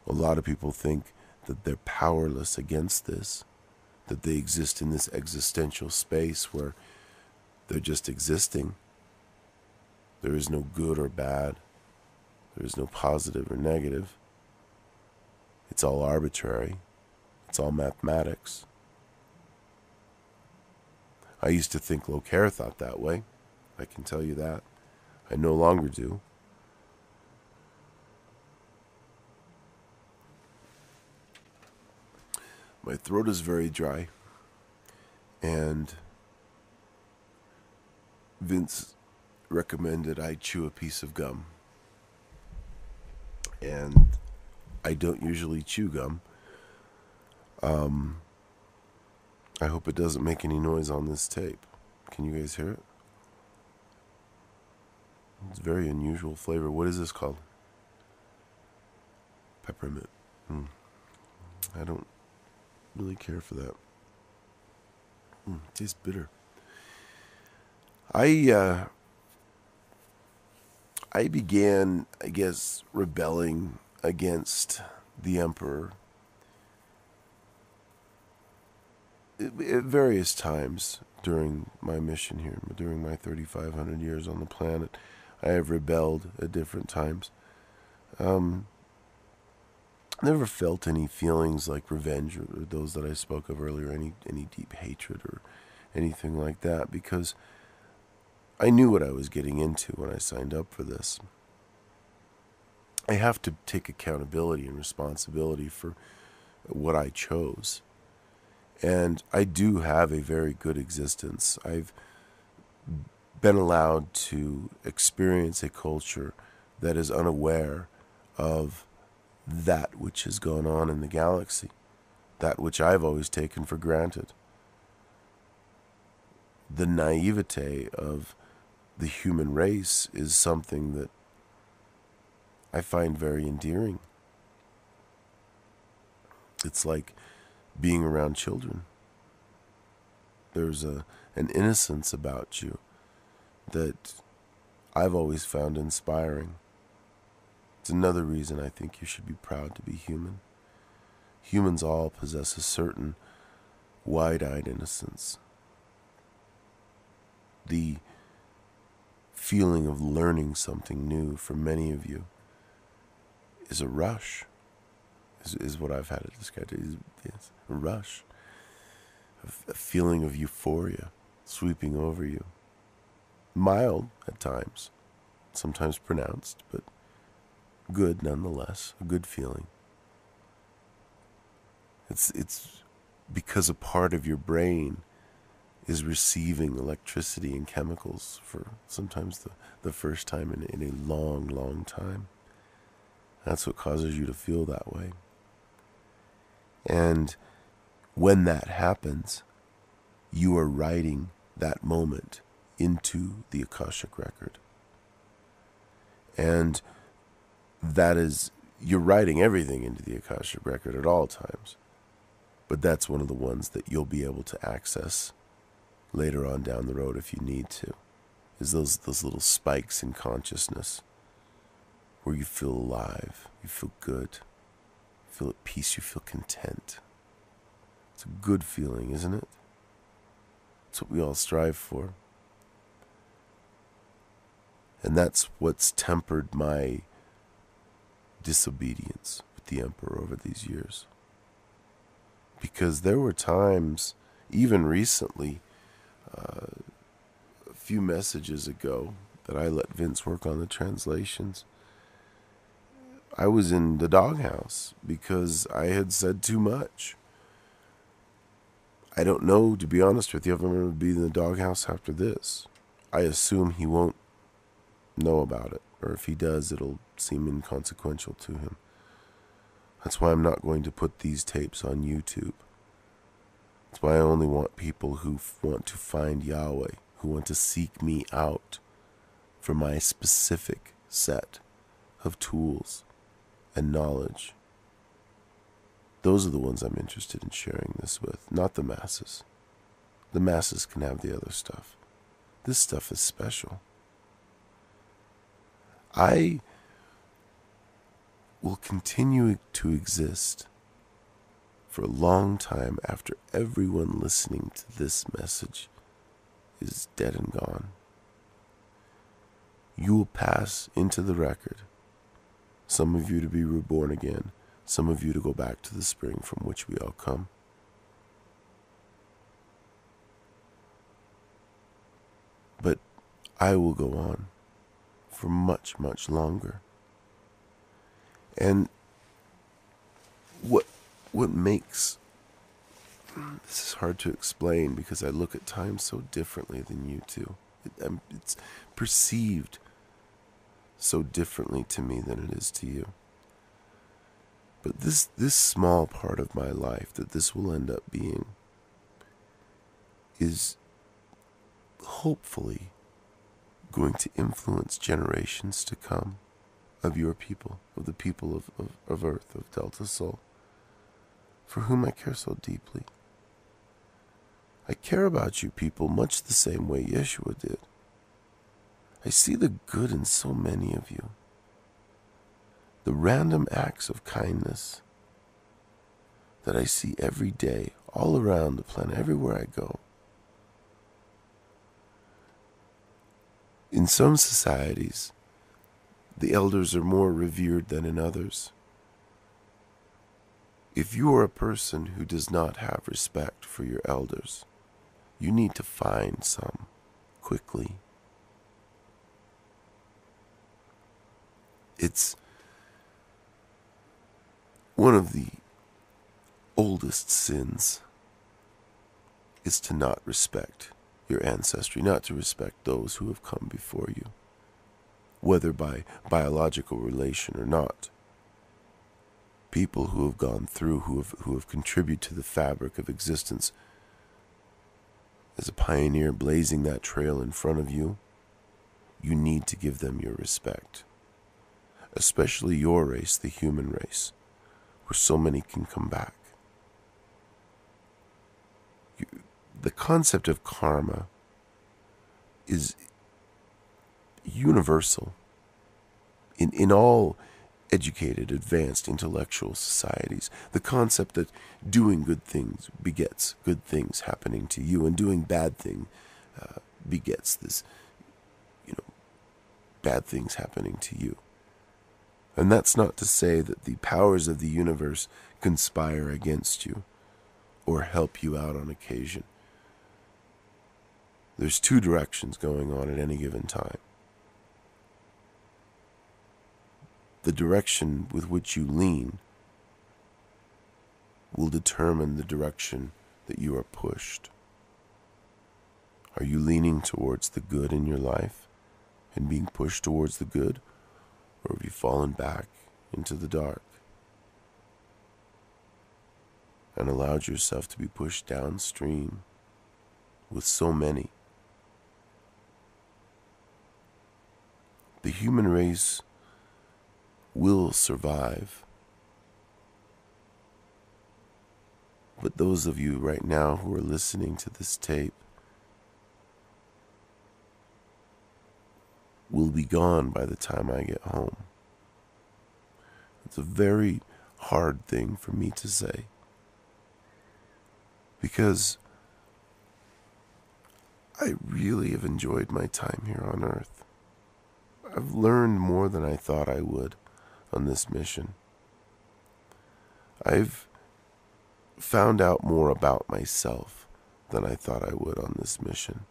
Speaker 1: A lot of people think that they're powerless against this, that they exist in this existential space where they're just existing. There is no good or bad. There is no positive or negative. It's all arbitrary. It's all mathematics. I used to think Locare thought that way. I can tell you that. I no longer do. My throat is very dry, and Vince recommended I chew a piece of gum. And I don't usually chew gum. I hope it doesn't make any noise on this tape. Can you guys hear it? It's a very unusual flavor. What is this called? Peppermint. I don't really care for that. It tastes bitter. I began, I guess, rebelling against the Emperor at various times during my mission here, during my 3,500 years on the planet, I have rebelled at different times. Never felt any feelings like revenge or those that I spoke of earlier, any deep hatred or anything like that, because I knew what I was getting into when I signed up for this. I have to take accountability and responsibility for what I chose. And I do have a very good existence. I've been allowed to experience a culture that is unaware of that which has gone on in the galaxy, that which I've always taken for granted. The naivete of the human race is something that I find very endearing. It's like being around children. There's an innocence about you that I've always found inspiring. It's another reason I think you should be proud to be human. Humans all possess a certain wide-eyed innocence. The feeling of learning something new for many of you is a rush, is what I've had it described. Yes, a rush, a feeling of euphoria sweeping over you. Mild at times, sometimes pronounced, but good nonetheless, a good feeling. It's because a part of your brain is receiving electricity and chemicals for sometimes the first time in a long, long time. That's what causes you to feel that way. And when that happens, you are writing that moment into the Akashic record. And that is, you're writing everything into the Akashic record at all times. But that's one of the ones that you'll be able to access later on down the road if you need to, is those little spikes in consciousness where you feel alive, you feel good, you feel at peace, you feel content. It's a good feeling, isn't it? It's what we all strive for. And that's what's tempered my disobedience with the Emperor over these years. Because there were times, even recently, a few messages ago, that I let Vince work on the translations. I was in the doghouse because I had said too much. I don't know, to be honest with you, if I'm going to be in the doghouse after this. I assume he won't know about it, or if he does, it'll seem inconsequential to him. That's why I'm not going to put these tapes on YouTube. That's why I only want people who want to find Yahweh, who want to seek me out for my specific set of tools and knowledge. Those are the ones I'm interested in sharing this with, not the masses. The masses can have the other stuff. This stuff is special. I will continue to exist for a long time after everyone listening to this message is dead and gone. You will pass into the record. Some of you to be reborn again, some of you to go back to the spring from which we all come. But I will go on for much, much longer. And what makes this is hard to explain because I look at time so differently than you two. It's perceived so differently to me than it is to you. But this small part of my life that this will end up being is hopefully going to influence generations to come of your people, of the people of Earth, of Delta Soul, for whom I care so deeply. I care about you people much the same way Yeshua did. I see the good in so many of you. The random acts of kindness that I see every day all around the planet, everywhere I go. In some societies, the elders are more revered than in others. If you are a person who does not have respect for your elders, you need to find some quickly. It's one of the oldest sins is to not respect your ancestry, not to respect those who have come before you, whether by biological relation or not. People who have gone through, who have contributed to the fabric of existence. As a pioneer blazing that trail in front of you, you need to give them your respect. Especially your race, the human race, where so many can come back. The concept of karma is universal in all educated, advanced, intellectual societies. The concept that doing good things begets good things happening to you, and doing bad things begets this, bad things happening to you. And that's not to say that the powers of the universe conspire against you or help you out on occasion. There's two directions going on at any given time. The direction with which you lean will determine the direction that you are pushed. Are you leaning towards the good in your life and being pushed towards the good? Or have you fallen back into the dark and allowed yourself to be pushed downstream with so many? The human race will survive. But those of you right now who are listening to this tape will be gone by the time I get home. It's a very hard thing for me to say, because I really have enjoyed my time here on Earth. I've learned more than I thought I would on this mission. I've found out more about myself than I thought I would on this mission.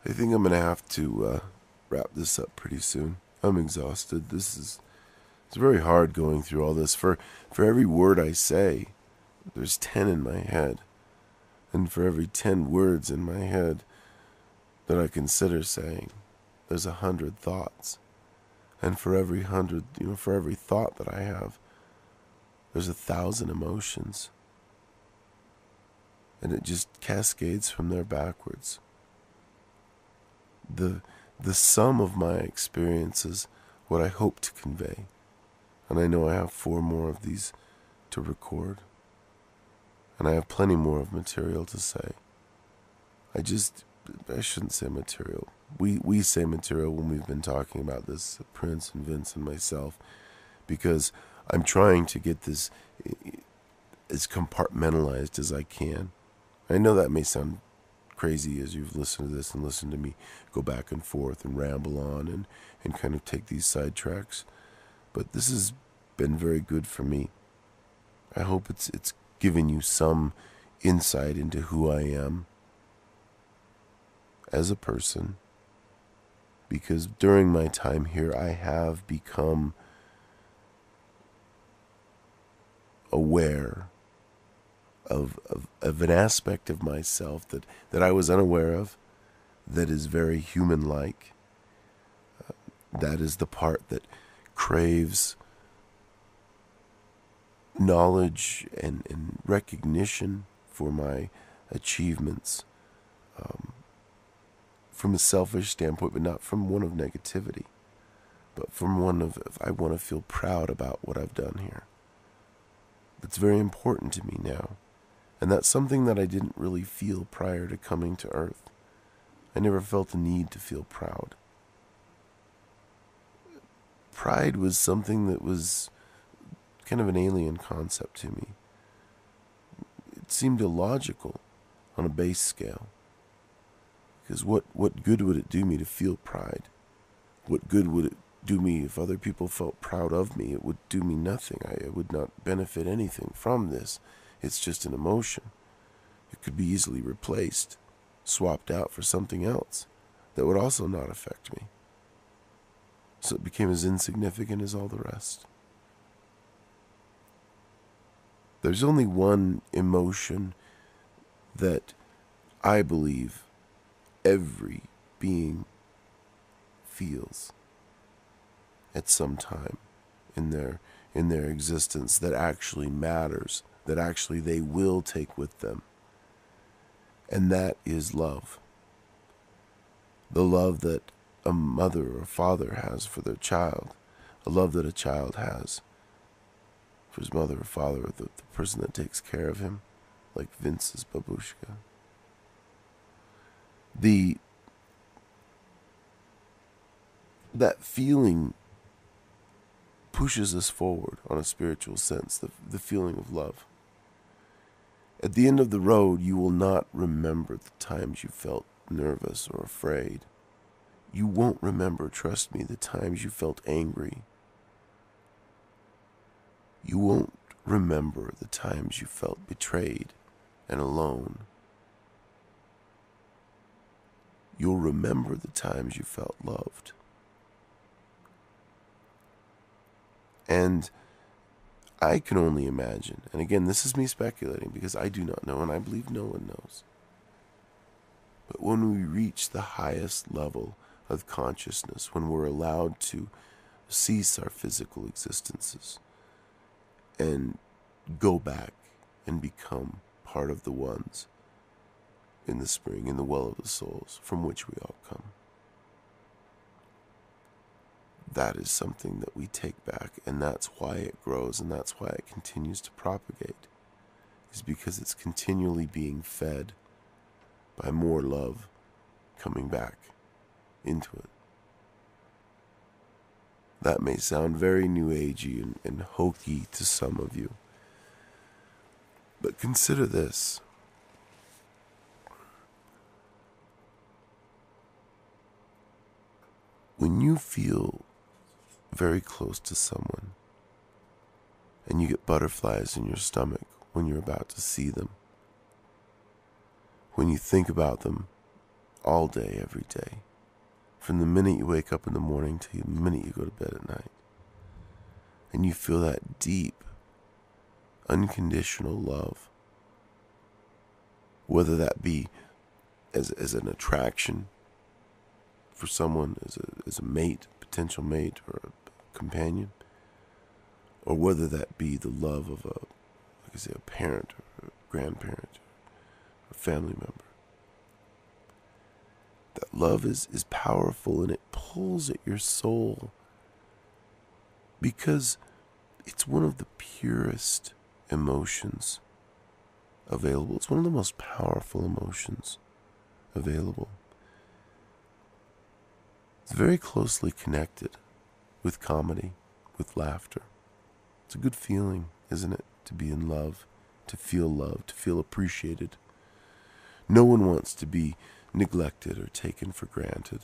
Speaker 1: I think I'm going to have to wrap this up pretty soon. I'm exhausted. It's very hard going through all this. For every word I say, there's 10 in my head. And for every 10 words in my head that I consider saying, there's 100 thoughts. And for every 100, for every thought that I have, there's 1,000 emotions. And it just cascades from there backwards. The sum of my experiences, what I hope to convey. And I know I have 4 more of these to record. And I have plenty more of material to say. I shouldn't say material. We say material when we've been talking about this, Prince and Vince and myself, because I'm trying to get this as compartmentalized as I can. I know that may sound crazy as you've listened to this and listened to me go back and forth and ramble on and kind of take these sidetracks, but this has been very good for me. I hope it's given you some insight into who I am as a person, because during my time here I have become aware of an aspect of myself that I was unaware of, that is very human-like. That is the part that craves knowledge and recognition for my achievements, from a selfish standpoint, but not from one of negativity, but from one of I want to feel proud about what I've done here. That's very important to me now. And that's something that I didn't really feel prior to coming to Earth. I never felt the need to feel proud. Pride was something that was kind of an alien concept to me. It seemed illogical on a base scale. Because what good would it do me to feel pride? What good would it do me if other people felt proud of me? It would do me nothing. I would not benefit anything from this. It's just an emotion. It could be easily replaced, swapped out for something else that would also not affect me. So it became as insignificant as all the rest. There's only one emotion that I believe every being feels at some time in their existence that actually matters, that actually they will take with them. And that is love. The love that a mother or a father has for their child. A love that a child has for his mother or father, or the person that takes care of him, like Vince's babushka. That feeling pushes us forward on a spiritual sense, the feeling of love. At the end of the road, you will not remember the times you felt nervous or afraid. You won't remember, trust me, the times you felt angry. You won't remember the times you felt betrayed and alone. You'll remember the times you felt loved. And I can only imagine, and again, this is me speculating because I do not know, and I believe no one knows. But when we reach the highest level of consciousness, when we're allowed to cease our physical existences and go back and become part of the ones in the spring, in the well of the souls from which we all come. That is something that we take back, and that's why it grows, and that's why it continues to propagate, is because it's continually being fed by more love coming back into it. That may sound very new agey and hokey to some of you, but consider this. When you feel very close to someone and you get butterflies in your stomach when you're about to see them, when you think about them all day, every day, from the minute you wake up in the morning to the minute you go to bed at night, and you feel that deep, unconditional love, whether that be as an attraction for someone, as a mate, potential mate, or a companion, or whether that be the love of a parent or a grandparent or a family member. That love is powerful, and it pulls at your soul because it's one of the purest emotions available. It's one of the most powerful emotions available. It's very closely connected with comedy, with laughter. It's a good feeling, isn't it, to be in love, to feel appreciated. No one wants to be neglected or taken for granted.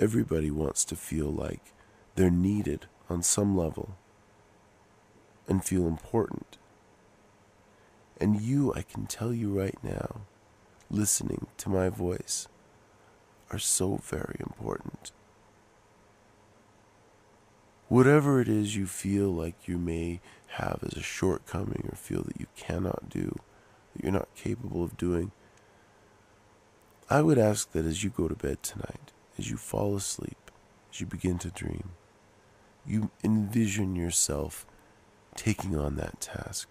Speaker 1: Everybody wants to feel like they're needed on some level and feel important. And you, I can tell you right now, listening to my voice, are so very important. Whatever it is you feel like you may have as a shortcoming or feel that you cannot do, that you're not capable of doing, I would ask that as you go to bed tonight, as you fall asleep, as you begin to dream, you envision yourself taking on that task.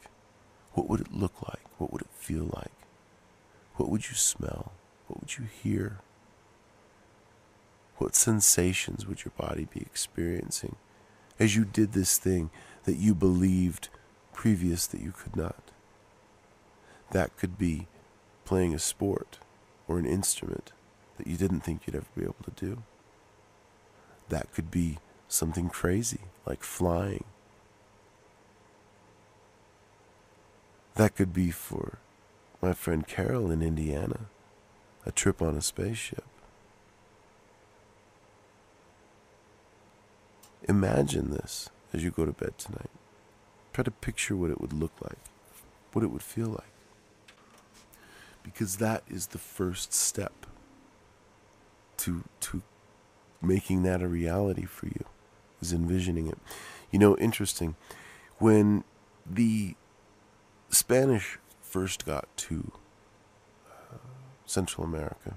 Speaker 1: What would it look like? What would it feel like? What would you smell? What would you hear? What sensations would your body be experiencing as you did this thing that you believed previous that you could not? That could be playing a sport or an instrument that you didn't think you'd ever be able to do. That could be something crazy like flying That could be for my friend Carol in Indiana, a trip on a spaceship. Imagine this as you go to bed tonight. Try to picture what it would look like, what it would feel like. Because that is the first step to making that a reality for you, is envisioning it. You know, interesting, when the Spanish first got to Central America,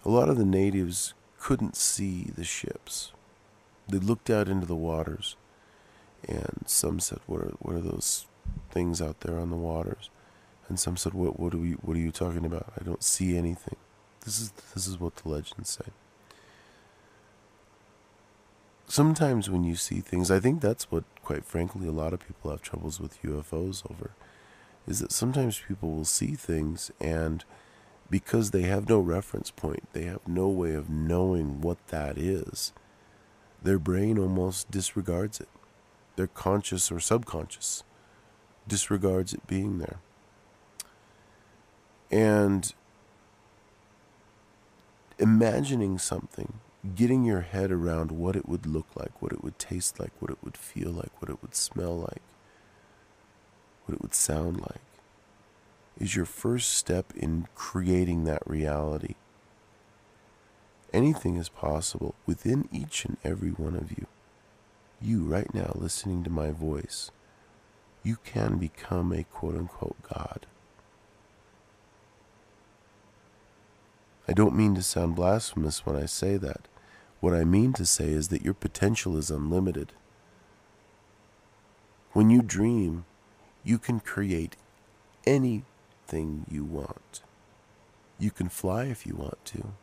Speaker 1: a lot of the natives couldn't see the ships. They looked out into the waters, and some said, what are those things out there on the waters? And some said, what are you talking about? I don't see anything. This is what the legends say. Sometimes when you see things, I think that's what, quite frankly, a lot of people have troubles with UFOs over, is that sometimes people will see things, and because they have no reference point, they have no way of knowing what that is, their brain almost disregards it. Their conscious or subconscious disregards it being there. And imagining something, getting your head around what it would look like, what it would taste like, what it would feel like, what it would smell like, what it would sound like, is your first step in creating that reality. Anything is possible within each and every one of you. You right now listening to my voice, you can become a quote-unquote God. I don't mean to sound blasphemous when I say that. What I mean to say is that your potential is unlimited. When you dream, you can create anything you want. You can fly if you want to.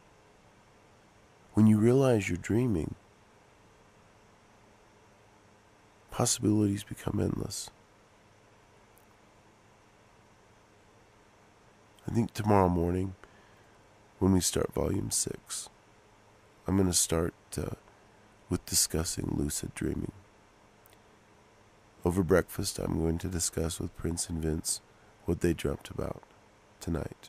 Speaker 1: When you realize you're dreaming, possibilities become endless. I think tomorrow morning, when we start Volume 6, I'm going to start with discussing lucid dreaming. Over breakfast, I'm going to discuss with Prince and Vince what they dreamt about tonight.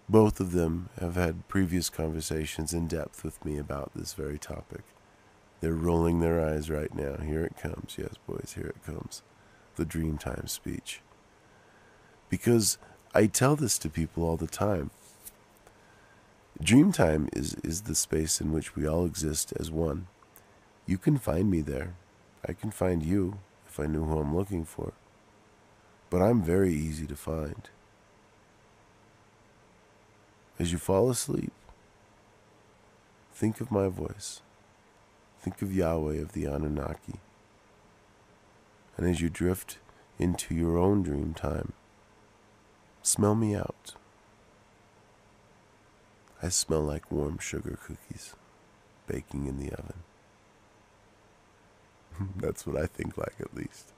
Speaker 1: Both of them have had previous conversations in depth with me about this very topic. They're rolling their eyes right now. Here it comes. Yes, boys, here it comes. The Dreamtime speech. Because I tell this to people all the time. Dreamtime is the space in which we all exist as one. You can find me there. I can find you if I knew who I'm looking for. But I'm very easy to find. As you fall asleep, think of my voice. Think of Yajweh of the Anunnaki. And as you drift into your own dream time, smell me out. I smell like warm sugar cookies baking in the oven. That's what I think like, at least.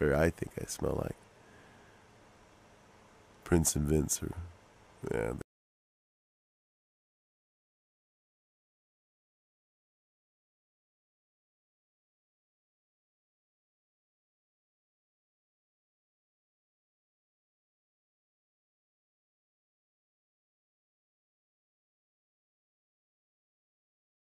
Speaker 1: Or I think I smell like. Prince and Vince are, yeah,